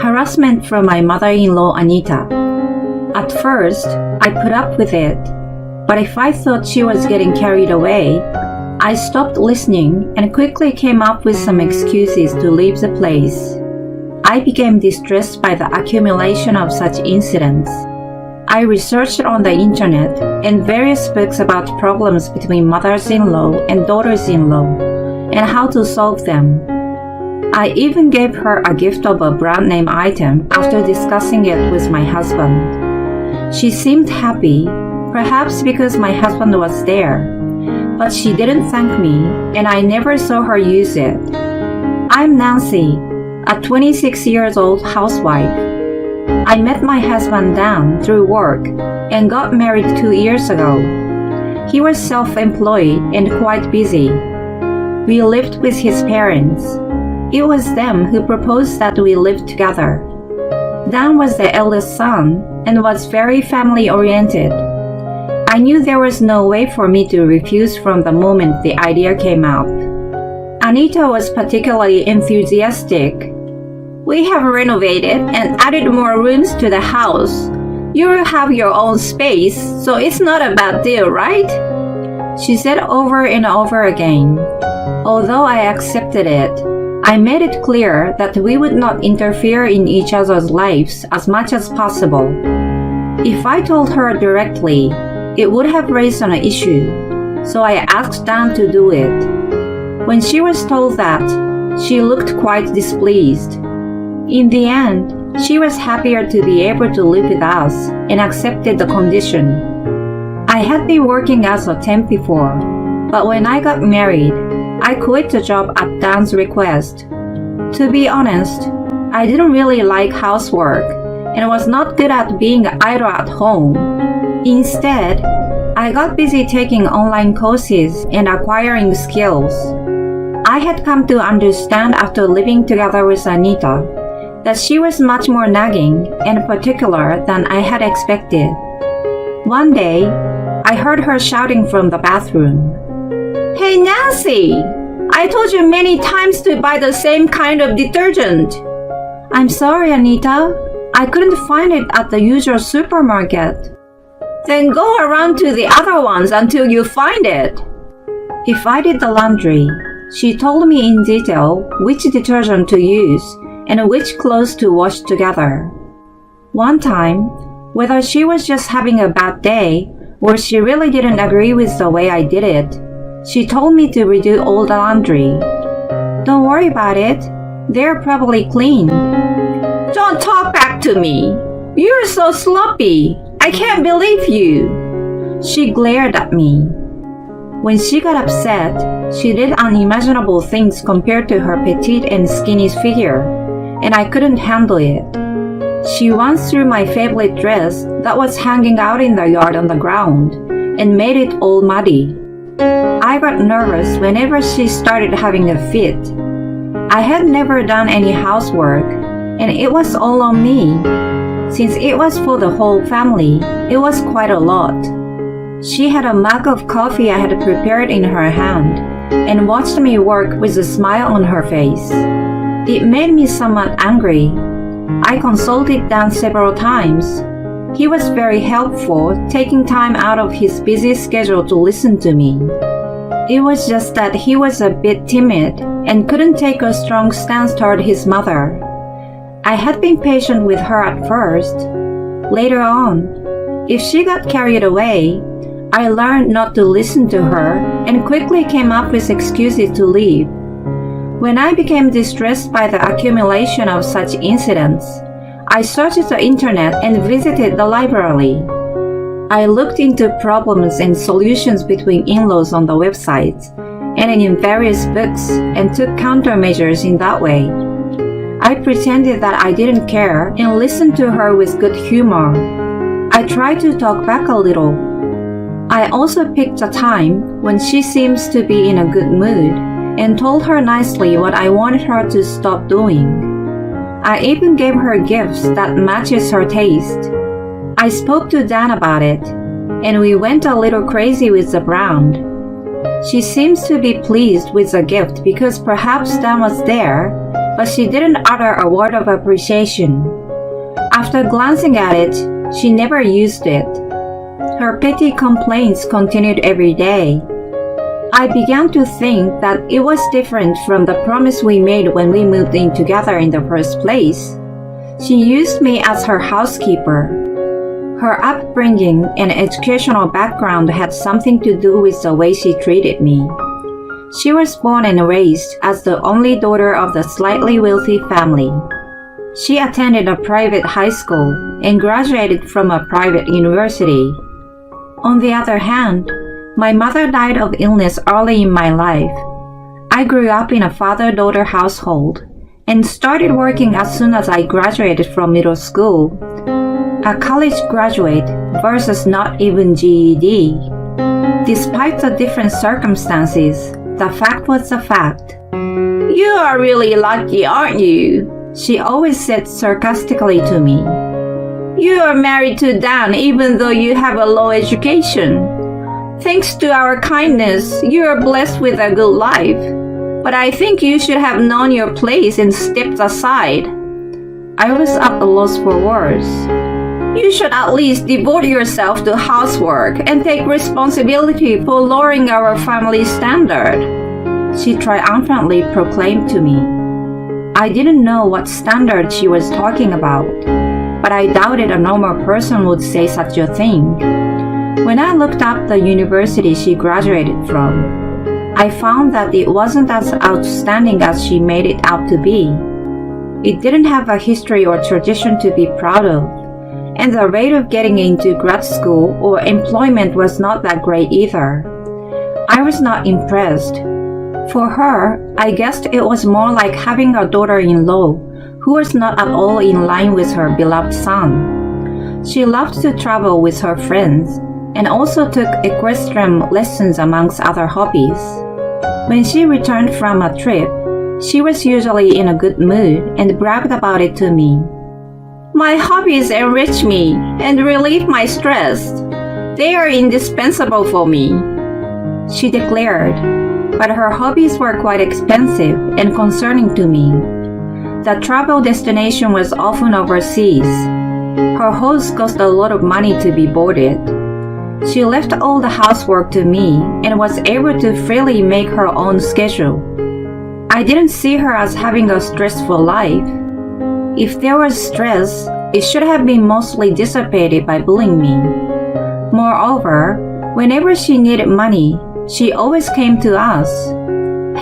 Harassment from my mother-in-law Anita. At first, I put up with it, but if I thought she was getting carried away, I stopped listening and quickly came up with some excuses to leave the place. I became distressed by the accumulation of such incidents. I researched on the internet and various books about problems between mothers-in-law and daughters-in-law and how to solve them. I even gave her a gift of a brand name item after discussing it with my husband. She seemed happy, perhaps because my husband was there, but she didn't thank me and I never saw her use it. I'm Nancy, a 26-year-old housewife. I met my husband Dan through work and got married 2 years ago. He was self-employed and quite busy. We lived with his parents. It was them who proposed that we live together. Dan was the eldest son and was very family-oriented. I knew there was no way for me to refuse from the moment the idea came up. Anita was particularly enthusiastic. We have renovated and added more rooms to the house. You will have your own space, so it's not a bad deal, right? She said over and over again. Although I accepted it, I made it clear that we would not interfere in each other's lives as much as possible. If I told her directly, it would have raised an issue, so I asked Dan to do it. When she was told that, she looked quite displeased. In the end, she was happier to be able to live with us and accepted the condition. I had been working as a temp before, but when I got married, I quit the job at Dan's request. To be honest, I didn't really like housework and was not good at being idle at home. Instead, I got busy taking online courses and acquiring skills. I had come to understand after living together with Anita that she was much more nagging and particular than I had expected. One day, I heard her shouting from the bathroom, "Hey Nancy, I told you many times to buy the same kind of detergent." "I'm sorry, Anita. I couldn't find it at the usual supermarket." "Then go around to the other ones until you find it." If I did the laundry, she told me in detail which detergent to use and which clothes to wash together. One time, whether she was just having a bad day or she really didn't agree with the way I did it, she told me to redo all the laundry. "Don't worry about it. They're probably clean." "Don't talk back to me. You're so sloppy. I can't believe you." She glared at me. When she got upset, she did unimaginable things compared to her petite and skinny figure, and I couldn't handle it. She once threw my favorite dress that was hanging out in the yard on the ground and made it all muddy. I got nervous whenever she started having a fit. I had never done any housework, and it was all on me. Since it was for the whole family, it was quite a lot. She had a mug of coffee I had prepared in her hand and watched me work with a smile on her face. It made me somewhat angry. I consulted Dan several times. He was very helpful, taking time out of his busy schedule to listen to me. It was just that he was a bit timid and couldn't take a strong stance toward his mother. I had been patient with her at first. Later on, if she got carried away, I learned not to listen to her and quickly came up with excuses to leave. When I became distressed by the accumulation of such incidents, I searched the internet and visited the library. I looked into problems and solutions between in-laws on the websites and in various books and took countermeasures in that way. I pretended that I didn't care and listened to her with good humor. I tried to talk back a little. I also picked a time when she seems to be in a good mood and told her nicely what I wanted her to stop doing. I even gave her gifts that matches her taste. I spoke to Dan about it, and we went a little crazy with the brand. She seems to be pleased with the gift because perhaps Dan was there, but she didn't utter a word of appreciation. After glancing at it, she never used it. Her petty complaints continued every day. I began to think that it was different from the promise we made when we moved in together in the first place. She used me as her housekeeper. Her upbringing and educational background had something to do with the way she treated me. She was born and raised as the only daughter of the slightly wealthy family. She attended a private high school and graduated from a private university. On the other hand, my mother died of illness early in my life. I grew up in a father-daughter household and started working as soon as I graduated from middle school. A college graduate versus not even GED. Despite the different circumstances, the fact was the fact. "You are really lucky, aren't you?" she always said sarcastically to me. "You are married to Dan even though you have a low education. Thanks to our kindness, you are blessed with a good life. But I think you should have known your place and stepped aside." I was at a loss for words. "You should at least devote yourself to housework and take responsibility for lowering our family standard," she triumphantly proclaimed to me. I didn't know what standard she was talking about, but I doubted a normal person would say such a thing. When I looked up the university she graduated from, I found that it wasn't as outstanding as she made it out to be. It didn't have a history or tradition to be proud of, and the rate of getting into grad school or employment was not that great either. I was not impressed. For her, I guessed it was more like having a daughter-in-law who was not at all in line with her beloved son. She loved to travel with her friends and also took equestrian lessons amongst other hobbies. When she returned from a trip, she was usually in a good mood and bragged about it to me. "My hobbies enrich me and relieve my stress. They are indispensable for me," she declared, but her hobbies were quite expensive and concerning to me. The travel destination was often overseas. Her host cost a lot of money to be boarded. She left all the housework to me and was able to freely make her own schedule. I didn't see her as having a stressful life. If there was stress, it should have been mostly dissipated by bullying me. Moreover, whenever she needed money, she always came to us.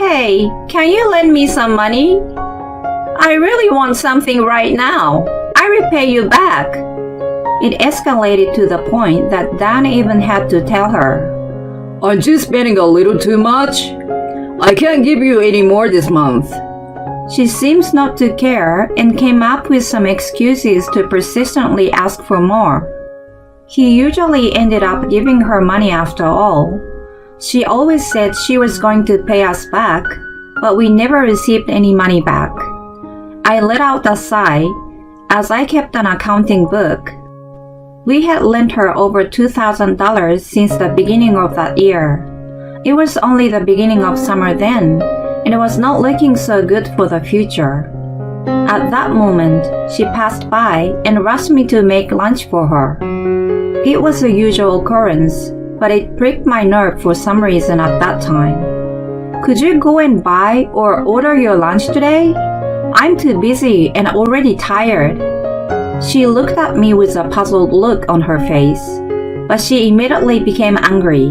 "Hey, can you lend me some money? I really want something right now. I repay you back." It escalated to the point that Dan even had to tell her, "Aren't you spending a little too much? I can't give you any more this month." She seems not to care and came up with some excuses to persistently ask for more. He usually ended up giving her money after all. She always said she was going to pay us back, but we never received any money back. I let out a sigh as I kept an accounting book. We had lent her over $2,000 since the beginning of that year. It was only the beginning of summer then, and it was not looking so good for the future. At that moment, she passed by and rushed me to make lunch for her. It was a usual occurrence, but it pricked my nerve for some reason at that time. "Could you go and buy or order your lunch today? I'm too busy and already tired." She looked at me with a puzzled look on her face, but she immediately became angry.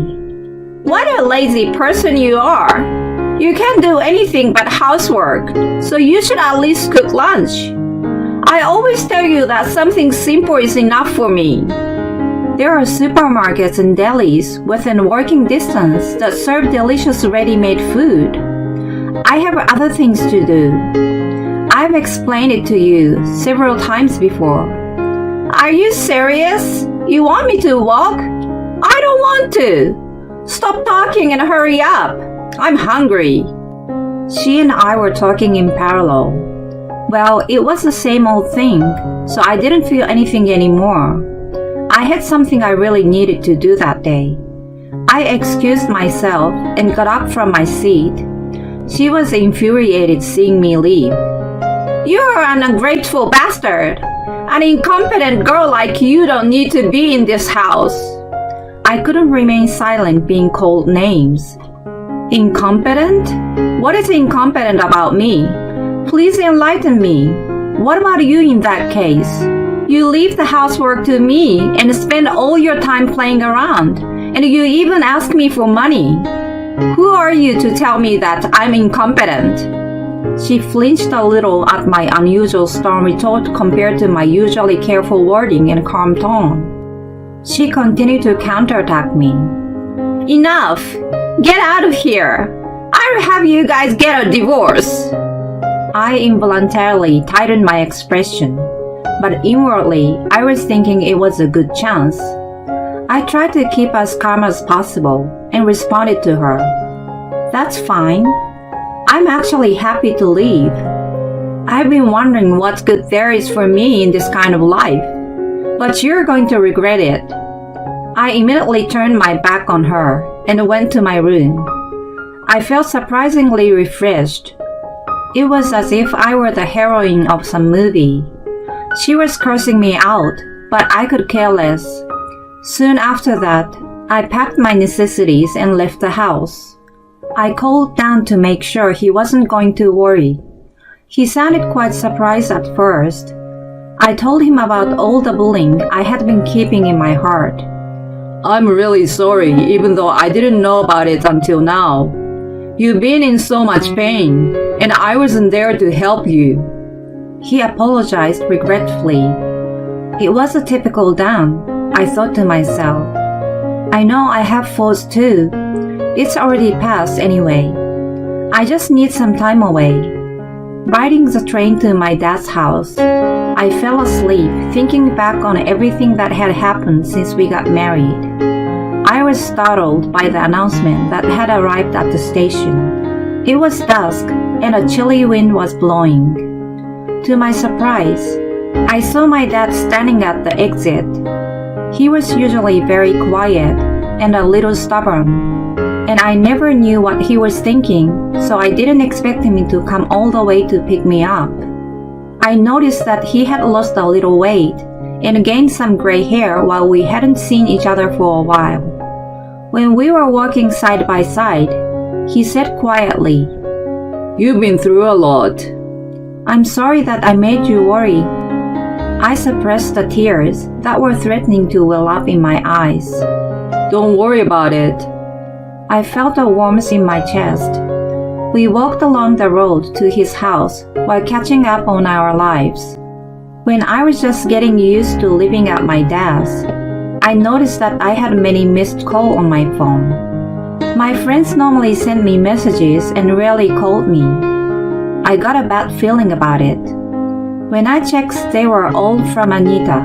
"What a lazy person you are! You can't do anything but housework, so you should at least cook lunch. I always tell you that something simple is enough for me." There are supermarkets and delis within walking distance that serve delicious ready-made food. I have other things to do. I've explained it to you several times before. "Are you serious? You want me to walk? I don't want to. Stop talking and hurry up. I'm hungry." She and I were talking in parallel. Well, it was the same old thing, so I didn't feel anything anymore. I had something I really needed to do that day. I excused myself and got up from my seat. She was infuriated seeing me leave. You're an ungrateful bastard. An incompetent girl like you don't need to be in this house. I couldn't remain silent being called names. Incompetent? What is incompetent about me? Please enlighten me. What about you in that case? You leave the housework to me and spend all your time playing around, and you even ask me for money. Who are you to tell me that I'm incompetent? She flinched a little at my unusual stern retort compared to my usually careful wording and calm tone. She continued to counterattack me. Enough! Get out of here! I'll have you guys get a divorce! I involuntarily tightened my expression, but inwardly I was thinking it was a good chance. I tried to keep as calm as possible and responded to her. That's fine. I'm actually happy to leave. I've been wondering what good there is for me in this kind of life, but you're going to regret it. I immediately turned my back on her and went to my room. I felt surprisingly refreshed. It was as if I were the heroine of some movie. She was cursing me out, but I could care less. Soon after that, I packed my necessities and left the house. I called Dan to make sure he wasn't going to worry. He sounded quite surprised at first. I told him about all the bullying I had been keeping in my heart. I'm really sorry, even though I didn't know about it until now. You've been in so much pain, and I wasn't there to help you. He apologized regretfully. It was a typical Dan, I thought to myself. I know I have faults too. It's already past anyway. I just need some time away. Riding the train to my dad's house, I fell asleep thinking back on everything that had happened since we got married. I was startled by the announcement that had arrived at the station. It was dusk and a chilly wind was blowing. To my surprise, I saw my dad standing at the exit. He was usually very quiet and a little stubborn, and I never knew what he was thinking, so I didn't expect him to come all the way to pick me up. I noticed that he had lost a little weight and gained some gray hair while we hadn't seen each other for a while. When we were walking side by side, he said quietly, "You've been through a lot. I'm sorry that I made you worry." I suppressed the tears that were threatening to well up in my eyes. Don't worry about it. I felt a warmth in my chest. We walked along the road to his house while catching up on our lives. When I was just getting used to living at my dad's, I noticed that I had many missed calls on my phone. My friends normally sent me messages and rarely called me. I got a bad feeling about it. When I checked, they were all from Anita.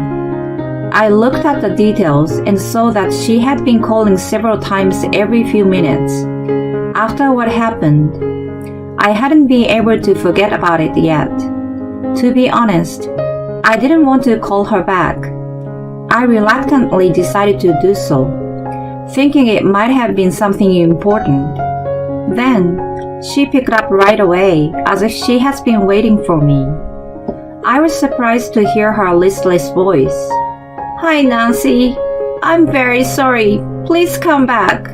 I looked at the details and saw that she had been calling several times every few minutes. After what happened, I hadn't been able to forget about it yet. To be honest, I didn't want to call her back. I reluctantly decided to do so, thinking it might have been something important. Then, she picked up right away, as if she has been waiting for me. I was surprised to hear her listless voice. "Hi, Nancy. I'm very sorry. Please come back."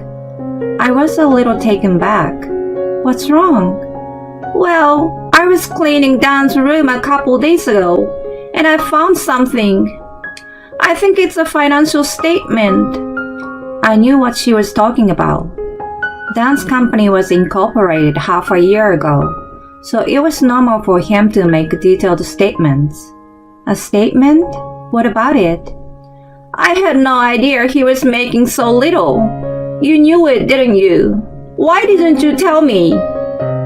I was a little taken back. "What's wrong?" "Well, I was cleaning Dan's room a couple days ago, and I found something. I think it's a financial statement." I knew what she was talking about. Dan's company was incorporated half a year ago, so it was normal for him to make detailed statements. A statement? What about it? "I had no idea he was making so little. You knew it, didn't you? Why didn't you tell me?"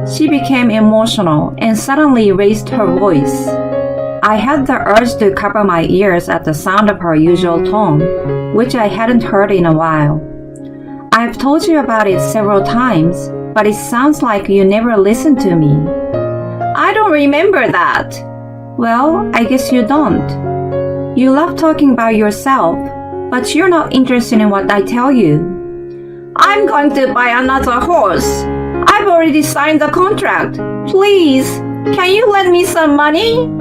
She became emotional and suddenly raised her voice. I had the urge to cover my ears at the sound of her usual tone, which I hadn't heard in a while. "I've told you about it several times, but it sounds like you never listened to me." "I don't remember that." "Well, I guess you don't. You love talking about yourself, but you're not interested in what I tell you." "I'm going to buy another horse. I've already signed the contract. Please, Can you lend me some money?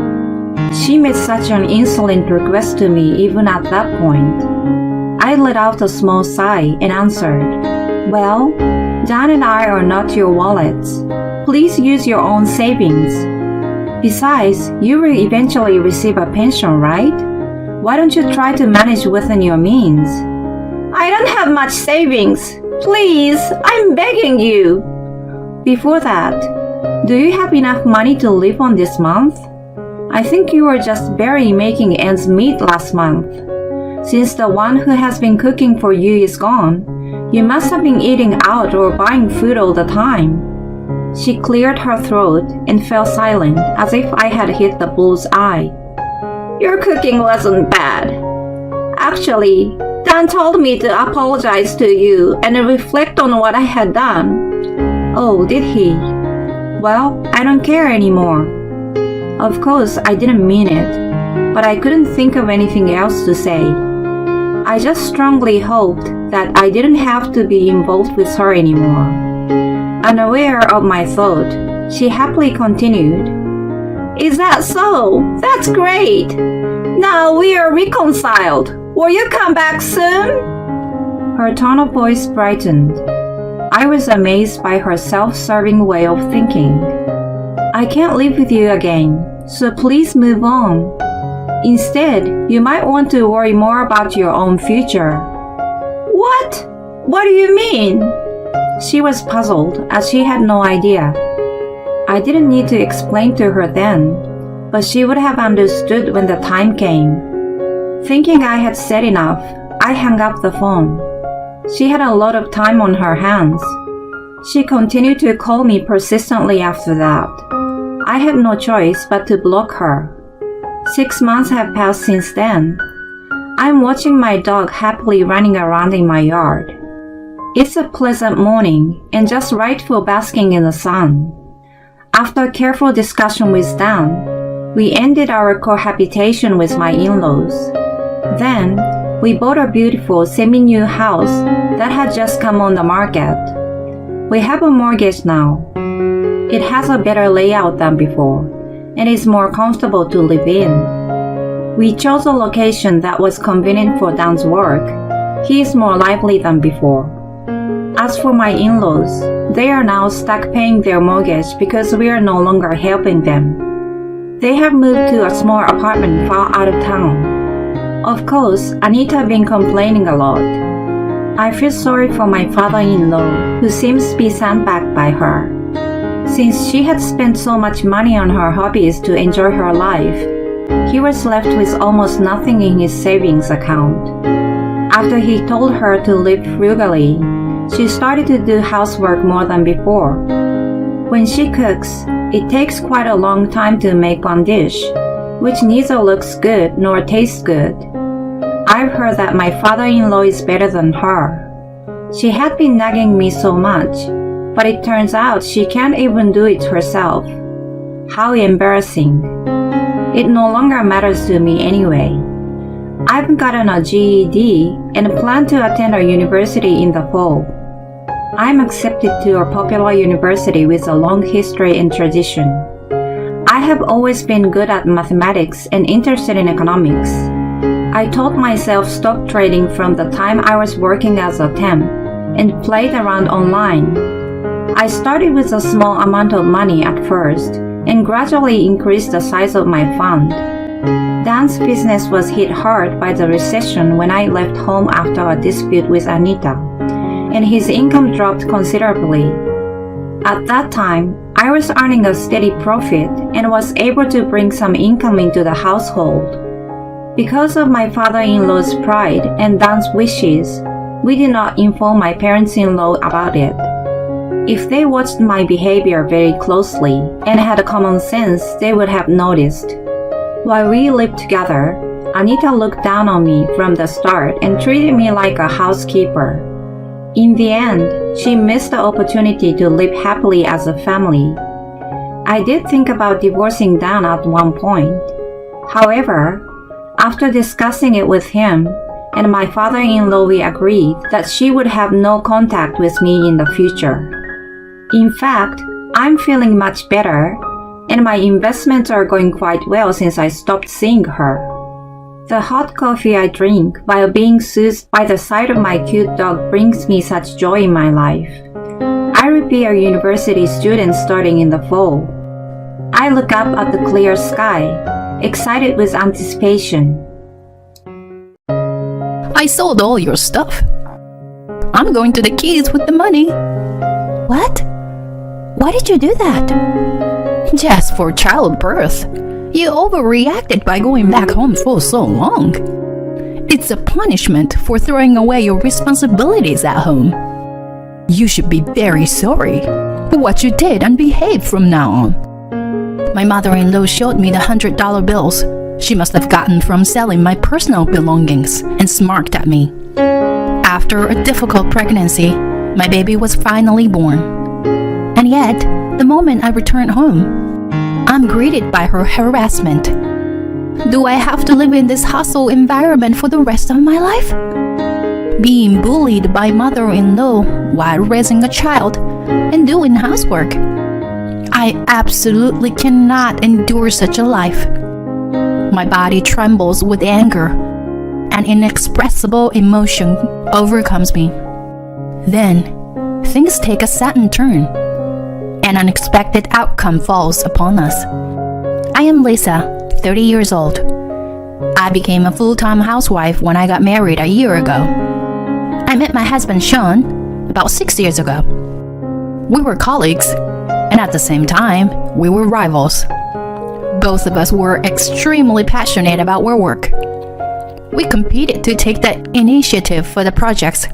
She made such an insolent request to me even at that point. I let out a small sigh and answered, "Well, Dan and I are not your wallets. Please use your own savings. Besides, you will eventually receive a pension, right? Why don't you try to manage within your means?" "I don't have much savings. Please, I'm begging you." "Before that, do you have enough money to live on this month? I think you were just barely making ends meet last month. Since the one who has been cooking for you is gone, you must have been eating out or buying food all the time." She cleared her throat and fell silent as if I had hit the bull's eye. "Your cooking wasn't bad. Actually, Dan told me to apologize to you and reflect on what I had done." "Oh, did he? Well, I don't care anymore." Of course, I didn't mean it, but I couldn't think of anything else to say. I just strongly hoped that I didn't have to be involved with her anymore. Unaware of my thought, she happily continued, "Is that so? That's great. Now we are reconciled. Will you come back soon?" Her tone of voice brightened. I was amazed by her self-serving way of thinking. "I can't live with you again, so please move on. Instead, you might want to worry more about your own future." "What? What do you mean?" She was puzzled as she had no idea. I didn't need to explain to her then, but she would have understood when the time came. Thinking I had said enough, I hung up the phone. She had a lot of time on her hands. She continued to call me persistently after that. I had no choice but to block her. 6 months have passed since then. I'm watching my dog happily running around in my yard. It's a pleasant morning and just right for basking in the sun. After careful discussion with Dan, we ended our cohabitation with my in-laws. Then, we bought a beautiful semi-new house that had just come on the market. We have a mortgage now. It has a better layout than before and is more comfortable to live in. We chose a location that was convenient for Dan's work. He is more lively than before. As for my in-laws, they are now stuck paying their mortgage because we are no longer helping them. They have moved to a small apartment far out of town. Of course, Anita been complaining a lot. I feel sorry for my father-in-law, who seems to be sandbagged by her. Since she had spent so much money on her hobbies to enjoy her life, he was left with almost nothing in his savings account. After he told her to live frugally, she started to do housework more than before. When she cooks, it takes quite a long time to make one dish, which neither looks good nor tastes good. I've heard that my father-in-law is better than her. She had been nagging me so much, but it turns out she can't even do it herself. How embarrassing. It no longer matters to me anyway. I've gotten a GED and plan to attend a university in the fall. I'm accepted to a popular university with a long history and tradition. I have always been good at mathematics and interested in economics. I taught myself stock trading from the time I was working as a temp and played around online. I started with a small amount of money at first and gradually increased the size of my fund. Dan's business was hit hard by the recession when I left home after a dispute with Anita, and his income dropped considerably. At that time, I was earning a steady profit and was able to bring some income into the household. Because of my father-in-law's pride and Dan's wishes, we did not inform my parents-in-law about it. If they watched my behavior very closely and had common sense, they would have noticed. While we lived together, Anita looked down on me from the start and treated me like a housekeeper. In the end, she missed the opportunity to live happily as a family. I did think about divorcing Dan at one point. However, after discussing it with him and my father-in-law, we agreed that she would have no contact with me in the future. In fact, I'm feeling much better, and my investments are going quite well since I stopped seeing her. The hot coffee I drink while being soothed by the sight of my cute dog brings me such joy in my life. I will be a university student starting in the fall. I look up at the clear sky, excited with anticipation. I sold all your stuff. I'm going to the Keys with the money. What? Why did you do that? Just for childbirth. You overreacted by going back home for so long. It's a punishment for throwing away your responsibilities at home. You should be very sorry for what you did and behave from now on. My mother-in-law showed me the $100 bills she must have gotten from selling my personal belongings and smirked at me. After a difficult pregnancy, my baby was finally born. And yet, the moment I returned home, I'm greeted by her harassment. Do I have to live in this hostile environment for the rest of my life? Being bullied by mother-in-law while raising a child and doing housework. I absolutely cannot endure such a life. My body trembles with anger. An inexpressible emotion overcomes me. Then, things take a sudden turn. An unexpected outcome falls upon us. I am Lisa, 30 years old. I became a full-time housewife when I got married a year ago. I met my husband Sean about 6 years ago. We were colleagues, and at the same time, we were rivals. Both of us were extremely passionate about our work. We competed to take the initiative for the projects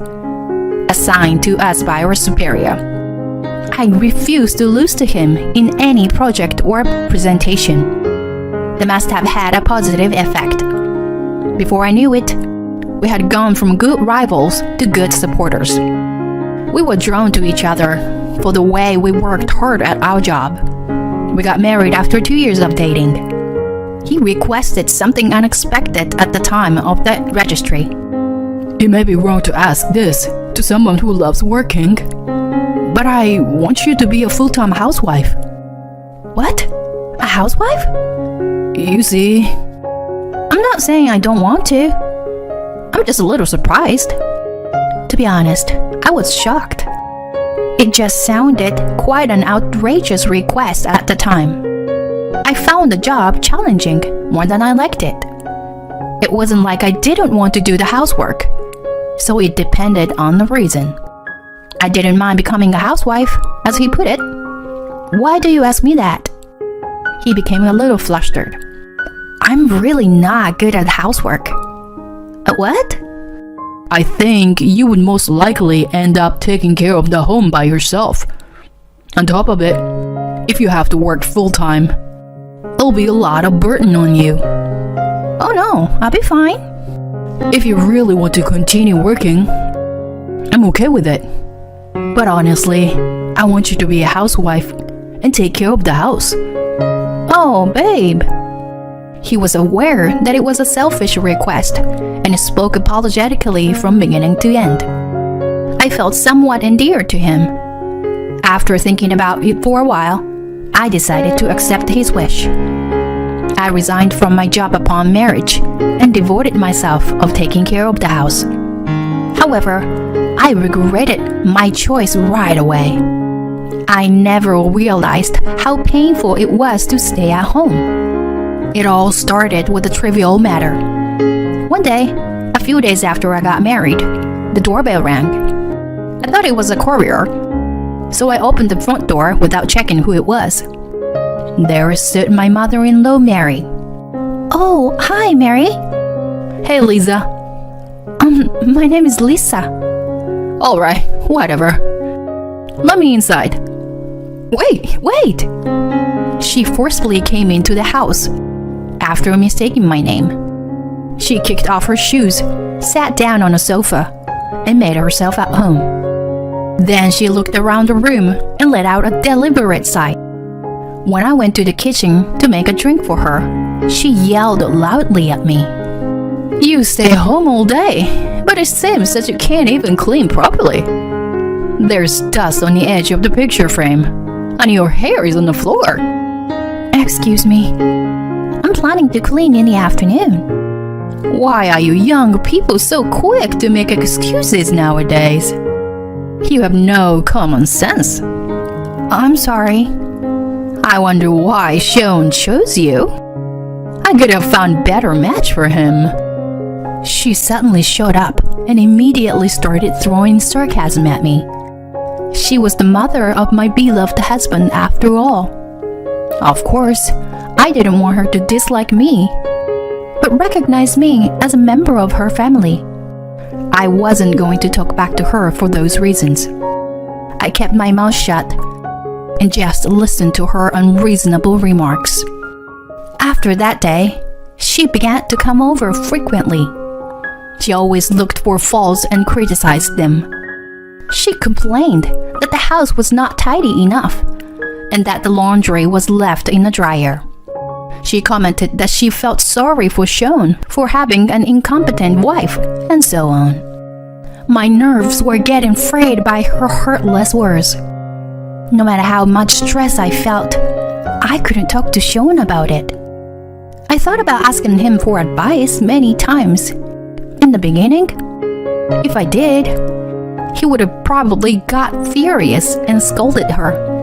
assigned to us by our superior. I refused to lose to him in any project or presentation. They must have had a positive effect. Before I knew it, we had gone from good rivals to good supporters. We were drawn to each other for the way we worked hard at our job. We got married after 2 years of dating. He requested something unexpected at the time of the registry. It may be wrong to ask this to someone who loves working, but I want you to be a full-time housewife. What? A housewife? You see, I'm not saying I don't want to. I'm just a little surprised. To be honest, I was shocked. It just sounded quite an outrageous request at the time. I found the job challenging more than I liked it. It wasn't like I didn't want to do the housework, so it depended on the reason. I didn't mind becoming a housewife, as he put it. Why do you ask me that? He became a little flustered. I'm really not good at housework. What? I think you would most likely end up taking care of the home by yourself. On top of it, if you have to work full-time, it'll be a lot of burden on you. Oh no, I'll be fine. If you really want to continue working, I'm okay with it. But honestly, I want you to be a housewife and take care of the house. Oh, babe. He was aware that it was a selfish request and spoke apologetically from beginning to end. I felt somewhat endeared to him. After thinking about it for a while, I decided to accept his wish. I resigned from my job upon marriage and devoted myself of taking care of the house. However, I regretted my choice right away. I never realized how painful it was to stay at home. It all started with a trivial matter. One day, a few days after I got married, the doorbell rang. I thought it was a courier, so I opened the front door without checking who it was. There stood my mother-in-law, Mary. Oh, hi, Mary. Hey, Lisa. My name is Lisa. Alright, whatever. Let me inside. Wait! She forcefully came into the house after mistaking my name. She kicked off her shoes, sat down on a sofa, and made herself at home. Then she looked around the room and let out a deliberate sigh. When I went to the kitchen to make a drink for her, she yelled loudly at me. You stay home all day, but it seems that you can't even clean properly. There's dust on the edge of the picture frame, and your hair is on the floor. Excuse me. I'm planning to clean in the afternoon. Why are you young people so quick to make excuses nowadays? You have no common sense. I'm sorry. I wonder why Sean chose you. I could have found better match for him. She suddenly showed up and immediately started throwing sarcasm at me. She was the mother of my beloved husband after all. Of course, I didn't want her to dislike me, but recognize me as a member of her family. I wasn't going to talk back to her for those reasons. I kept my mouth shut and just listened to her unreasonable remarks. After that day, she began to come over frequently. She always looked for faults and criticized them. She complained that the house was not tidy enough and that the laundry was left in the dryer. She commented that she felt sorry for Sean for having an incompetent wife, and so on. My nerves were getting frayed by her heartless words. No matter how much stress I felt, I couldn't talk to Sean about it. I thought about asking him for advice many times. In the beginning, if I did, he would have probably got furious and scolded her.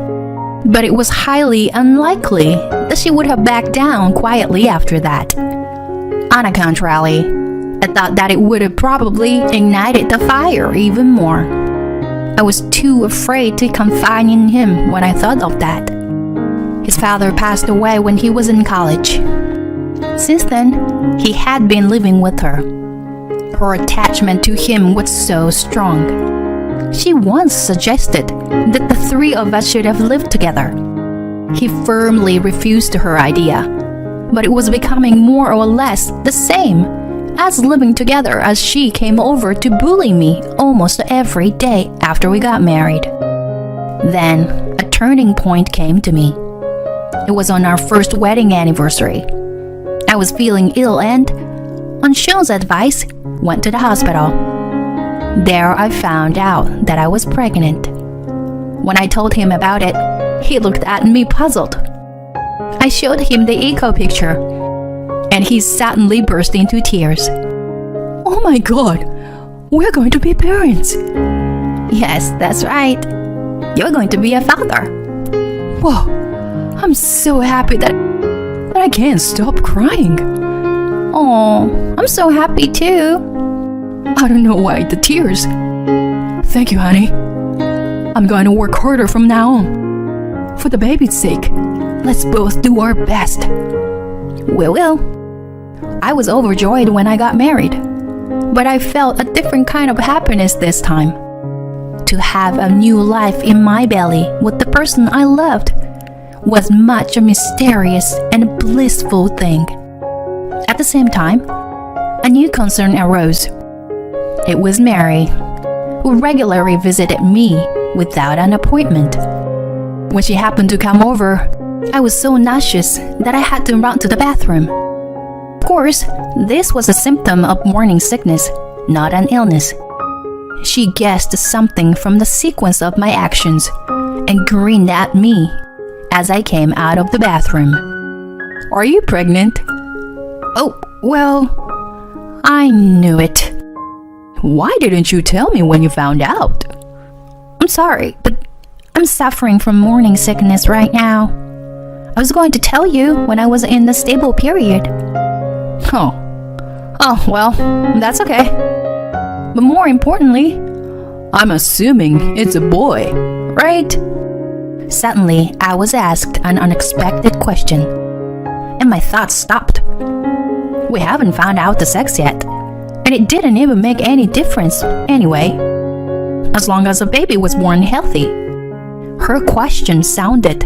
But it was highly unlikely that she would have backed down quietly after that. On the contrary, I thought that it would have probably ignited the fire even more. I was too afraid to confide in him when I thought of that. His father passed away when he was in college. Since then, he had been living with her. Her attachment to him was so strong. She once suggested that the three of us should have lived together. He firmly refused her idea, but it was becoming more or less the same as living together as she came over to bully me almost every day after we got married. Then, a turning point came to me. It was on our first wedding anniversary. I was feeling ill and, on Sean's advice, went to the hospital. There I found out that I was pregnant. When I told him about it, he looked at me puzzled. I showed him the echo picture, and he suddenly burst into tears. Oh my god, we're going to be parents. Yes, that's right. You're going to be a father. Whoa, I'm so happy that I can't stop crying. Oh, I'm so happy too. I don't know why the tears. Thank you, honey. I'm going to work harder from now on. For the baby's sake, let's both do our best. We will. I was overjoyed when I got married, but I felt a different kind of happiness this time. To have a new life in my belly with the person I loved was much a mysterious and blissful thing. At the same time, a new concern arose. It was Mary, who regularly visited me without an appointment. When she happened to come over, I was so nauseous that I had to run to the bathroom. Of course, this was a symptom of morning sickness, not an illness. She guessed something from the sequence of my actions and grinned at me as I came out of the bathroom. Are you pregnant? Oh, well, I knew it. Why didn't you tell me when you found out? I'm sorry, but I'm suffering from morning sickness right now. I was going to tell you when I was in the stable period. Oh, well, that's okay. But more importantly, I'm assuming it's a boy, right? Suddenly, I was asked an unexpected question, and my thoughts stopped. We haven't found out the sex yet, and it didn't even make any difference anyway, as long as the baby was born healthy. Her question sounded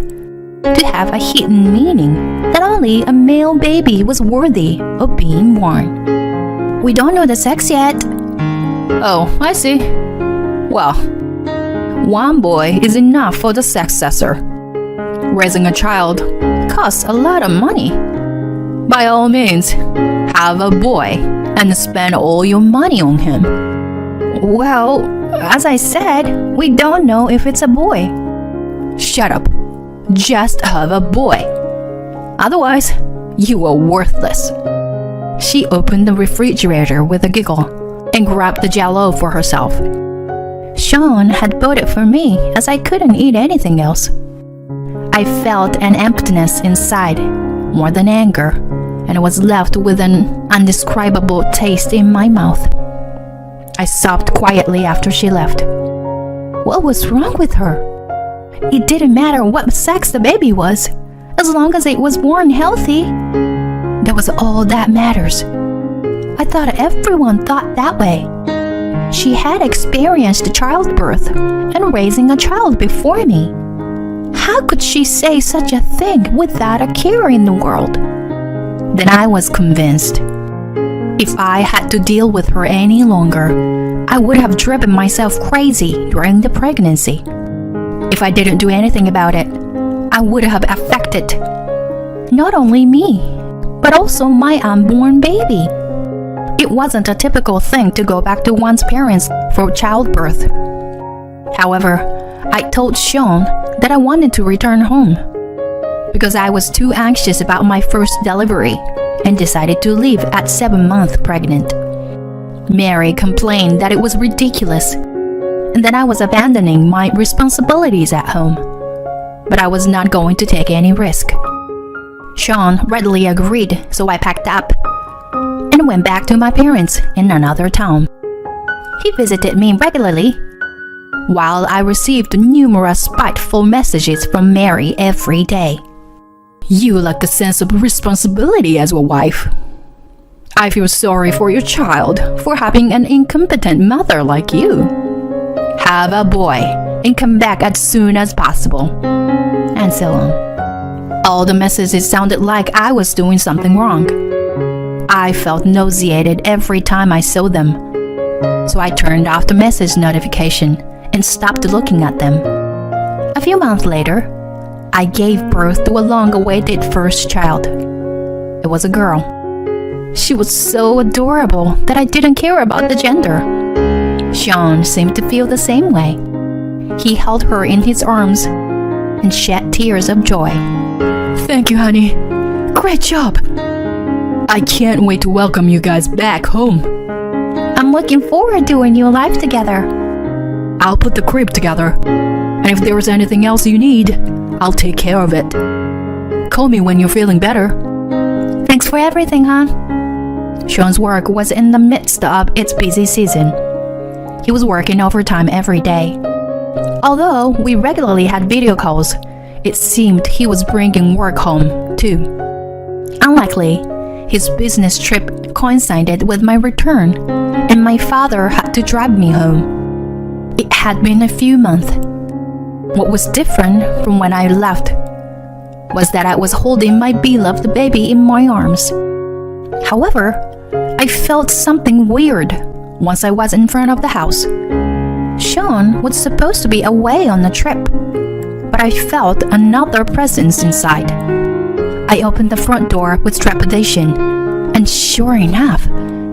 to have a hidden meaning that only a male baby was worthy of being born. We don't know the sex yet. Oh, I see. Well, one boy is enough for the successor. Raising a child costs a lot of money. By all means, have a boy and spend all your money on him. Well, as I said, we don't know if it's a boy. Shut up. Just have a boy. Otherwise, you were worthless." She opened the refrigerator with a giggle and grabbed the Jell-O for herself. Sean had bought it for me as I couldn't eat anything else. I felt an emptiness inside, more than anger, and I was left with an indescribable taste in my mouth. I sobbed quietly after she left. What was wrong with her? It didn't matter what sex the baby was, as long as it was born healthy. That was all that matters. I thought everyone thought that way. She had experienced childbirth and raising a child before me. How could she say such a thing without a care in the world? Then I was convinced. If I had to deal with her any longer, I would have driven myself crazy during the pregnancy. If I didn't do anything about it, I would have affected not only me, but also my unborn baby. It wasn't a typical thing to go back to one's parents for childbirth. However, I told Sean that I wanted to return home because I was too anxious about my first delivery and decided to leave at 7 months pregnant. Mary complained that it was ridiculous and that I was abandoning my responsibilities at home, but I was not going to take any risk. Sean readily agreed, so I packed up and went back to my parents in another town. He visited me regularly, while I received numerous spiteful messages from Mary every day. You lack a sense of responsibility as a wife. I feel sorry for your child for having an incompetent mother like you. Have a boy and come back as soon as possible. And so on. All the messages sounded like I was doing something wrong. I felt nauseated every time I saw them, so I turned off the message notification and stopped looking at them. A few months later, I gave birth to a long-awaited first child. It was a girl. She was so adorable that I didn't care about the gender. Sean seemed to feel the same way. He held her in his arms and shed tears of joy. Thank you, honey. Great job. I can't wait to welcome you guys back home. I'm looking forward to a new life together. I'll put the crib together. And if there's anything else you need, I'll take care of it. Call me when you're feeling better. Thanks for everything, hon. Sean's work was in the midst of its busy season. He was working overtime every day. Although we regularly had video calls, it seemed he was bringing work home, too. Unlikely, his business trip coincided with my return, and my father had to drive me home. It had been a few months. What was different from when I left was that I was holding my beloved baby in my arms. However, I felt something weird once I was in front of the house. Sean was supposed to be away on the trip, but I felt another presence inside. I opened the front door with trepidation, and sure enough,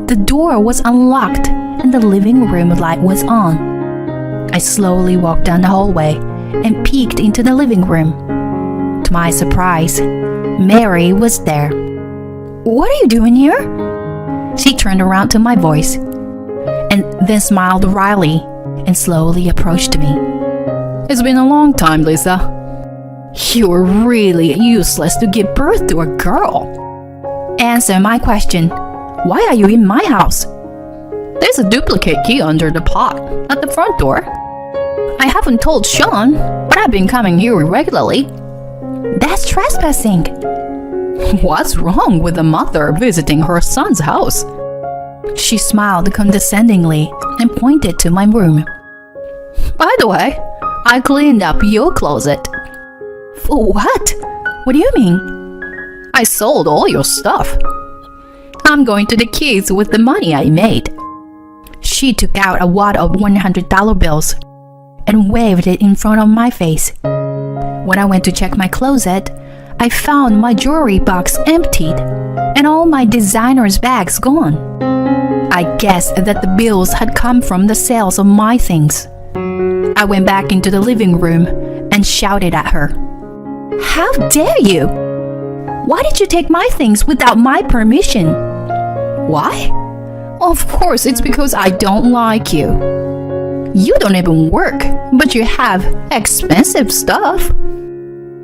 the door was unlocked and the living room light was on. I slowly walked down the hallway and peeked into the living room. To my surprise, Mary was there. "What are you doing here?" She turned around to my voice, and then smiled wryly and slowly approached me. It's been a long time, Lisa. You were really useless to give birth to a girl. Answer my question. Why are you in my house? There's a duplicate key under the pot at the front door. I haven't told Sean, but I've been coming here regularly. That's trespassing. What's wrong with a mother visiting her son's house? She smiled condescendingly and pointed to my room. By the way, I cleaned up your closet. For what? What do you mean? I sold all your stuff. I'm going to the kids with the money I made. She took out a wad of $100 bills and waved it in front of my face. When I went to check my closet, I found my jewelry box emptied and all my designer's bags gone. I guessed that the bills had come from the sales of my things. I went back into the living room and shouted at her. How dare you? Why did you take my things without my permission? Why? Of course, it's because I don't like you. You don't even work, but you have expensive stuff.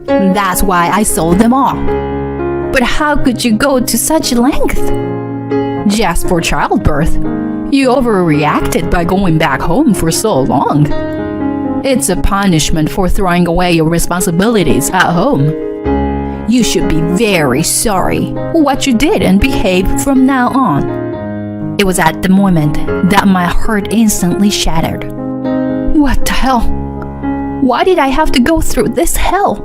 That's why I sold them all. But how could you go to such length? Just for childbirth. You overreacted by going back home for so long. It's a punishment for throwing away your responsibilities at home. You should be very sorry for what you did and behave from now on. It was at the moment that my heart instantly shattered. What the hell? Why did I have to go through this hell?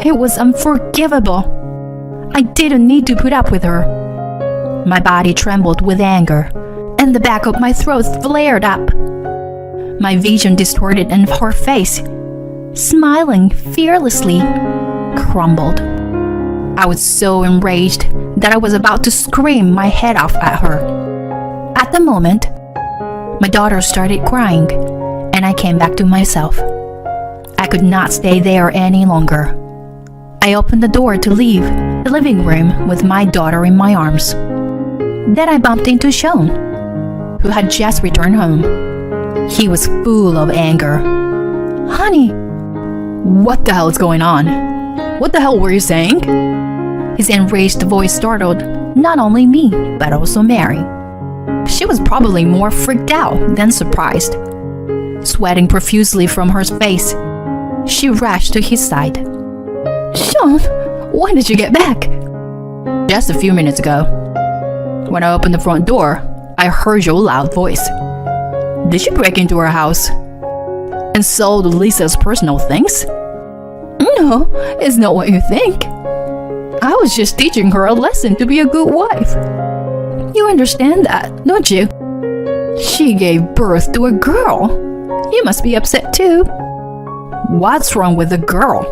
It was unforgivable. I didn't need to put up with her. My body trembled with anger, and the back of my throat flared up. My vision distorted and her face, smiling fearlessly, crumbled. I was so enraged that I was about to scream my head off at her. At the moment, my daughter started crying, and I came back to myself. I could not stay there any longer. I opened the door to leave the living room with my daughter in my arms. Then I bumped into Sean, who had just returned home. He was full of anger. Honey, what the hell is going on? What the hell were you saying? His enraged voice startled not only me, but also Mary. She was probably more freaked out than surprised. Sweating profusely from her face, she rushed to his side. Sean, when did you get back? Just a few minutes ago. When I opened the front door, I heard your loud voice. Did you break into her house and sold Lisa's personal things? No, it's not what you think. I was just teaching her a lesson to be a good wife. You understand that, don't you? She gave birth to a girl. You must be upset too. What's wrong with the girl?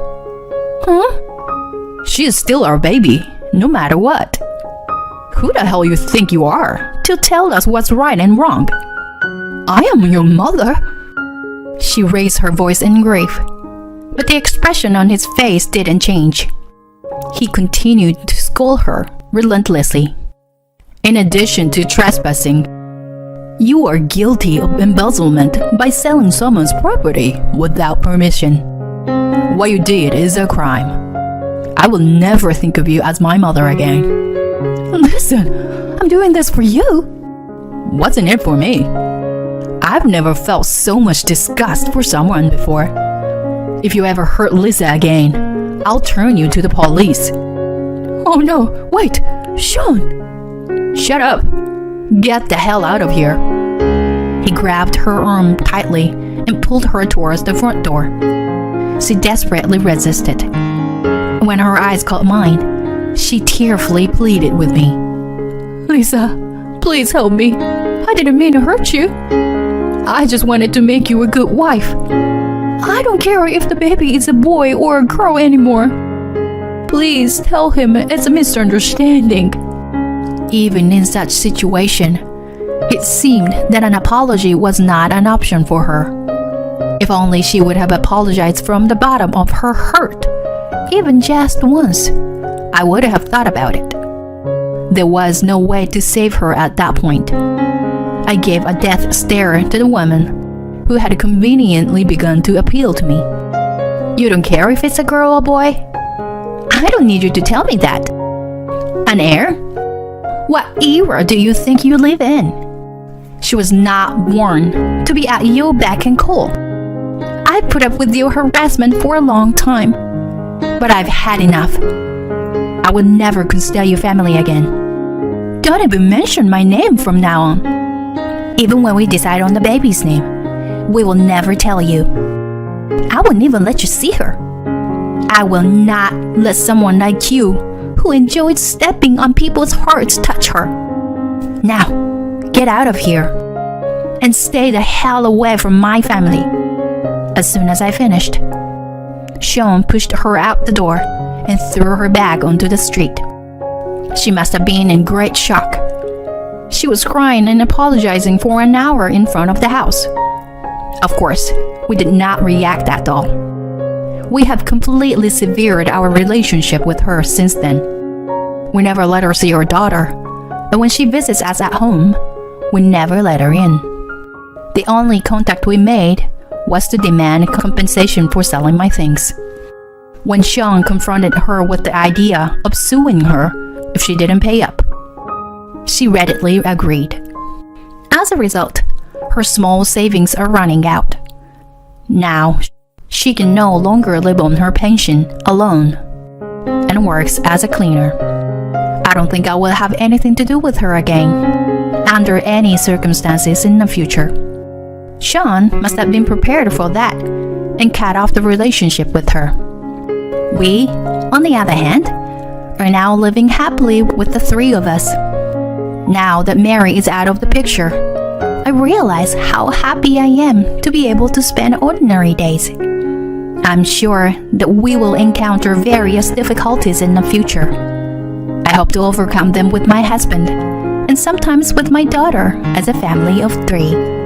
Huh? She is still our baby, no matter what. Who the hell you think you are to tell us what's right and wrong? I am your mother. She raised her voice in grief, but the expression on his face didn't change. He continued to scold her relentlessly. In addition to trespassing, you are guilty of embezzlement by selling someone's property without permission. What you did is a crime. I will never think of you as my mother again. Listen, I'm doing this for you. What's in it for me? I've never felt so much disgust for someone before. If you ever hurt Lisa again, I'll turn you to the police. Oh no, wait, Sean! Shut up! Get the hell out of here! He grabbed her arm tightly and pulled her towards the front door. She desperately resisted. When her eyes caught mine, she tearfully pleaded with me. Lisa, please help me. I didn't mean to hurt you. I just wanted to make you a good wife. I don't care if the baby is a boy or a girl anymore. Please tell him it's a misunderstanding. Even in such situation, it seemed that an apology was not an option for her. If only she would have apologized from the bottom of her heart, even just once, I would have thought about it. There was no way to save her at that point. I gave a death stare to the woman who had conveniently begun to appeal to me. You don't care if it's a girl or boy? I don't need you to tell me that. An heir? What era do you think you live in? She was not born to be at your beck and call. I put up with your harassment for a long time, but I've had enough. I would never consider your family again. Don't even mention my name from now on. Even when we decide on the baby's name, we will never tell you. I won't even let you see her. I will not let someone like you, who enjoyed stepping on people's hearts, touch her. Now, get out of here and stay the hell away from my family. As soon as I finished, Sean pushed her out the door and threw her bag onto the street. She must have been in great shock. She was crying and apologizing for an hour in front of the house. Of course, we did not react at all. We have completely severed our relationship with her since then. We never let her see her daughter, and when she visits us at home, we never let her in. The only contact we made was to demand compensation for selling my things. When Sean confronted her with the idea of suing her if she didn't pay up, she readily agreed. As a result, her small savings are running out. Now, she can no longer live on her pension alone and works as a cleaner. I don't think I will have anything to do with her again, under any circumstances in the future. Sean must have been prepared for that and cut off the relationship with her. We, on the other hand, are now living happily with the three of us. Now that Mary is out of the picture, I realize how happy I am to be able to spend ordinary days. I'm sure that we will encounter various difficulties in the future. I hope to overcome them with my husband and sometimes with my daughter as a family of 3.